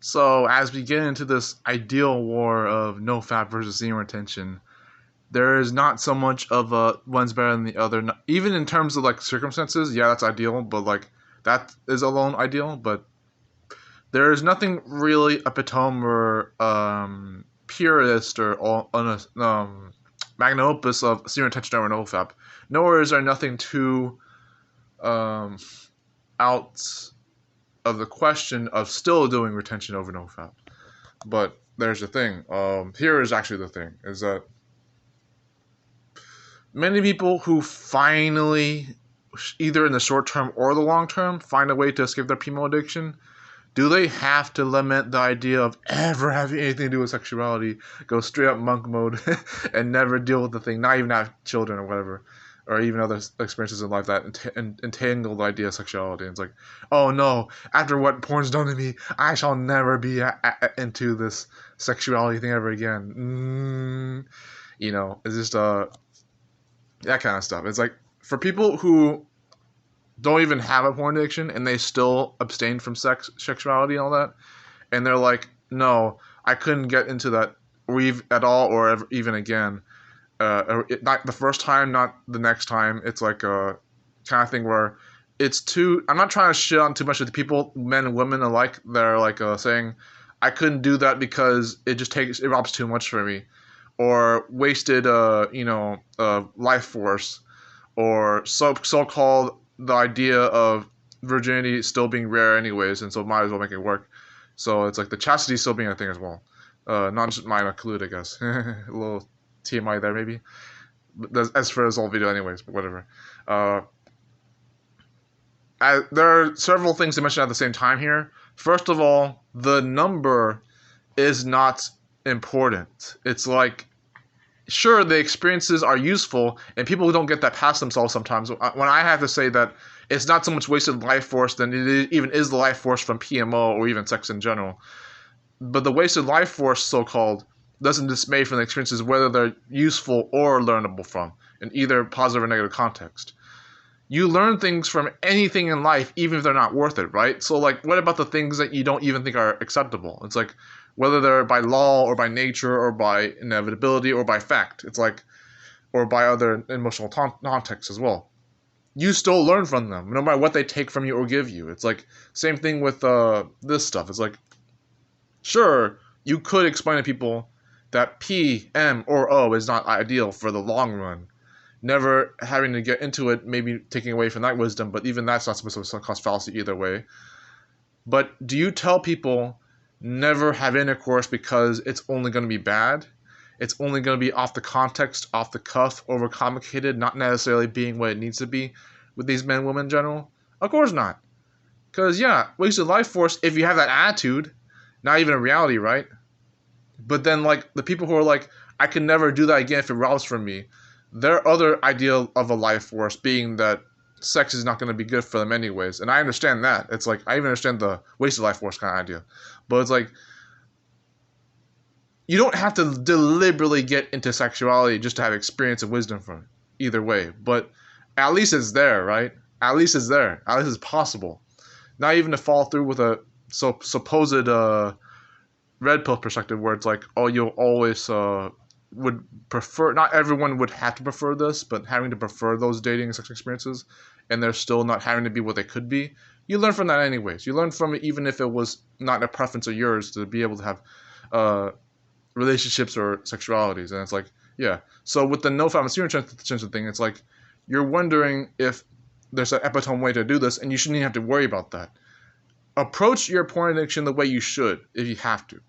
So as we get into this ideal war of nofap versus semen retention, there is not so much of a one's better than the other. Even in terms of like circumstances, yeah, that's ideal, but like that is alone ideal. But there is nothing really epitome or purist or magnum opus of semen retention over nofap. Nor is there nothing too um, out of the question of still doing retention over nofap. But there's the thing. Here is actually the thing: is that many people who finally, either in the short term or the long term, find a way to escape their PMO addiction, do they have to lament the idea of ever having anything to do with sexuality, go straight up monk mode, and never deal with the thing, not even have children or whatever, or even other experiences in life that entangle the idea of sexuality? And it's like, oh no, after what porn's done to me, I shall never be into this sexuality thing ever again. It's just that kind of stuff. It's like, for people who don't even have a porn addiction and they still abstain from sexuality and all that, and they're like, no, I couldn't get into that at all or ever, even again. Not the first time, not the next time. It's like a kind of thing where it's too. I'm not trying to shit on too much of the people, men and women alike. They're like saying, I couldn't do that because it robs too much for me, or wasted life force, or so-called the idea of virginity still being rare anyways, and so might as well make it work. So it's like the chastity still being a thing as well. Not just mine included, I guess. A little TMI there, maybe. As for this whole video anyways, but whatever. There are several things to mention at the same time here. First of all, the number is not important. It's like, sure, the experiences are useful, and people don't get that past themselves sometimes. When I have to say that it's not so much wasted life force than it even is the life force from PMO or even sex in general. But the wasted life force, so-called, doesn't dismay from the experiences, whether they're useful or learnable from, in either positive or negative context. You learn things from anything in life, even if they're not worth it, right? So, like, what about the things that you don't even think are acceptable? It's like, whether they're by law or by nature or by inevitability or by fact. It's like, or by other emotional contexts as well. You still learn from them, no matter what they take from you or give you. It's like, same thing with this stuff. It's like, sure, you could explain to people that P, M, or O is not ideal for the long run. Never having to get into it, maybe taking away from that wisdom, but even that's not supposed to cause fallacy either way. But do you tell people never have intercourse because it's only going to be bad? It's only going to be off the context, off the cuff, overcomplicated, not necessarily being what it needs to be with these men and women in general? Of course not. Because, yeah, wasted life force, if you have that attitude, not even a reality, right? But then, like, the people who are like, I can never do that again if it robs from me, their other idea of a life force being that sex is not going to be good for them anyways. And I understand that. It's like, I even understand the wasted life force kind of idea. But it's like, you don't have to deliberately get into sexuality just to have experience and wisdom from it, either way. But at least it's there, right? At least it's there. At least it's possible. Not even to fall through with a supposed red pill perspective where it's like, oh, you'll always would prefer, not everyone would have to prefer this, but having to prefer those dating and sex experiences, and they're still not having to be what they could be. You learn from that anyways. You learn from it even if it was not a preference of yours to be able to have relationships or sexualities. And it's like, yeah. So with the nofap and semen retention thing, it's like, you're wondering if there's an epitome way to do this, and you shouldn't even have to worry about that. Approach your porn addiction the way you should, if you have to.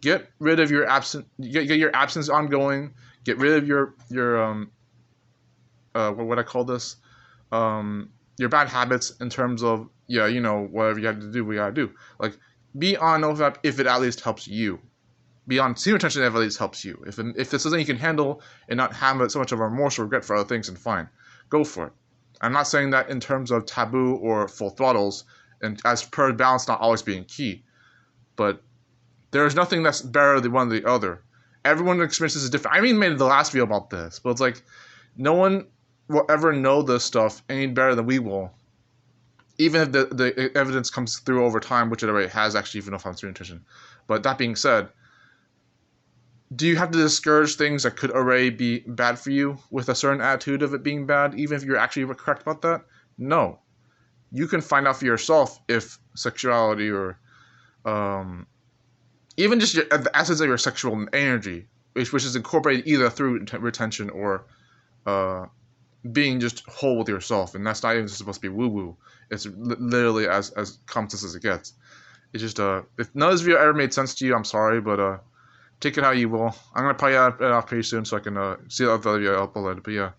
Get rid of your get your absence ongoing. Get rid of your what I call this, your bad habits in terms of, yeah, whatever you have to do, we gotta do. Like, be on nofap if it at least helps you. Be on semen retention if it at least helps you. If it's something you can handle and not have so much of a remorse or regret for other things, then fine, go for it. I'm not saying that in terms of taboo or full throttles, and as per balance not always being key, but there is nothing that's better than one or the other. Everyone's experiences is different. I mean, made the last video about this, but it's like, no one will ever know this stuff any better than we will. even if the evidence comes through over time, which it already has actually, even if I'm through nutrition. But that being said, do you have to discourage things that could already be bad for you with a certain attitude of it being bad, even if you're actually correct about that? No. You can find out for yourself if sexuality or even just the essence of your sexual energy, which is incorporated either through retention or being just whole with yourself, and that's not even supposed to be woo woo. It's literally as common sense as it gets. It's just if none of this video ever made sense to you, I'm sorry, but take it how you will. I'm gonna probably add it off pretty soon so I can see the other video uploaded. But yeah,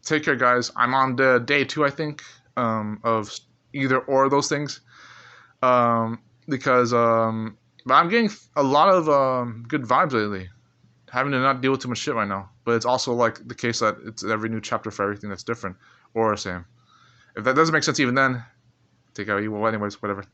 take care, guys. I'm on the day 2, I think, of either or of those things, because but I'm getting a lot of good vibes lately. Having to not deal with too much shit right now. But it's also like the case that it's every new chapter for everything that's different or the same. If that doesn't make sense even then, take it how you will. Anyways, whatever.